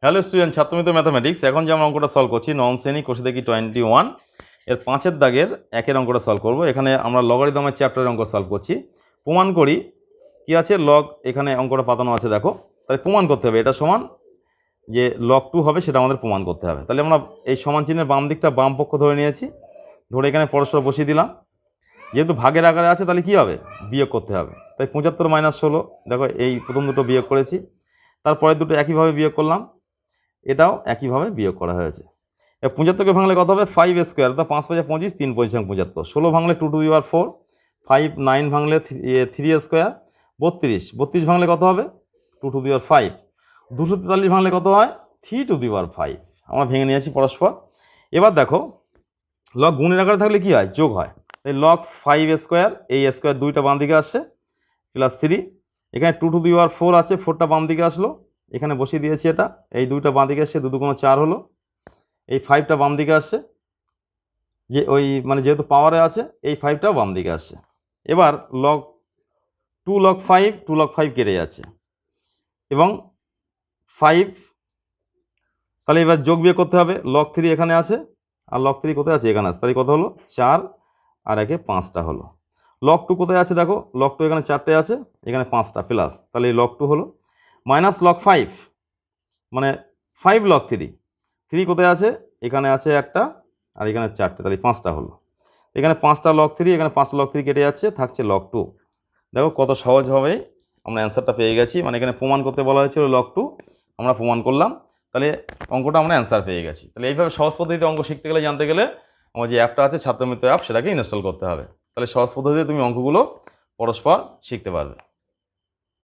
Hello student, ছাত্রমিত্র mathematics. এখন যে আমরা অঙ্কটা সলভ করছি নবম শ্রেণী কোষে দেখি 21 এর 5-এর দাগের 1-এর অঙ্কটা সলভ করব। এখানে আমরা লগারিদমের চ্যাপ্টারের অঙ্ক সলভ করছি। প্রমাণ করি কি আছে, লগ এখানে অঙ্কটা পাতানো আছে দেখো। তাহলে প্রমাণ করতে হবে এটা সমান যে log 2 হবে, সেটা আমাদের প্রমাণ করতে হবে। তাহলে আমরা এই সমান চিহ্নের বাম দিকটা বাম পক্ষ ধরে নিয়েছি, ধরে এখানে পরস্পর বসিয়ে দিলাম। যেহেতু ভাগের আকারে আছে তাহলে কি হবে, বিয়োগ করতে হবে। তাই 75 - 16, দেখো এই প্রথম দুটো বিয়োগ করেছি, তারপরে দুটো একইভাবে বিয়োগ করলাম, এটাও একইভাবে বিয়োগ করা হয়েছে। 75কে ভাঙলে কত হবে, 5 স্কোয়ার, অর্থাৎ 5 5 25, 3 5 75। 16 ভাঙলে 2 টু দি পাওয়ার 4, 5 9 ভাঙলে 3 স্কোয়ার, 32 32 ভাঙলে কত হবে, 2 টু দি পাওয়ার 5। 243 ভাঙলে কত হয়, 3 টু দি পাওয়ার 5। আমরা ভেঙে নিয়েছি পরস্পর। এবার দেখো লগ গুণের আকারে থাকলে কি হয়, যোগ হয়। এই লগ 5 স্কোয়ার, এই স্কোয়ার দুইটা বাম দিকে আসছে, প্লাস 3, এখানে 2 টু দি পাওয়ার 4 আছে, 4টা বাম দিকে আসলো, এখানে বসিয়ে দিয়েছি এটা, এই দুইটা বাম দিকে আসছে, 2 2 4 হলো, এই 5টা বাম দিকে আসছে, যে ওই মানে যেহেতু পাওয়ারে আছে এই 5টাও বাম দিকে আসছে। এবার লগ 2 log 5 2 log 5 কেটে যাচ্ছে, এবং 5, তাহলে এবার যোগ বিয়োগ করতে হবে। log 3 এখানে আছে, আর log 3 কোথায় আছে, এখানে আছে, তাহলে কত হলো, 4 আর 1 5টা হলো। log 2 কোথায় আছে দেখো, log 2 এখানে 4টে আছে, এখানে 5টা প্লাস, তাহলে এই log 2 হলো, মাইনাস log 5 মানে 5 log 3, 3 কোথায় আছে, এখানে আছে একটা, আর এখানে 4টে, তাহলে 5টা হলো। এখানে 5টা log 3, এখানে 5টা log 3 কেটে যাচ্ছে, থাকছে log 2। দেখো কত সহজভাবে আমরা অ্যান্সারটা পেয়ে গেছি। মানে এখানে প্রমাণ করতে বলা হয়েছিল log 2, আমরা প্রমাণ করলাম, তাহলে অঙ্কটা আমরা অ্যান্সার পেয়ে গেছি। তাহলে এইভাবে সহজ পদ্ধতিতে অঙ্ক শিখতে গেলে, জানতে গেলে, আমার যে অ্যাপটা আছে ছাত্রমিত্র অ্যাপ, সেটাকে ইনস্টল করতে হবে। তাহলে সহজ পদ্ধতিতে তুমি অঙ্কগুলো পরস্পর শিখতে পারবে।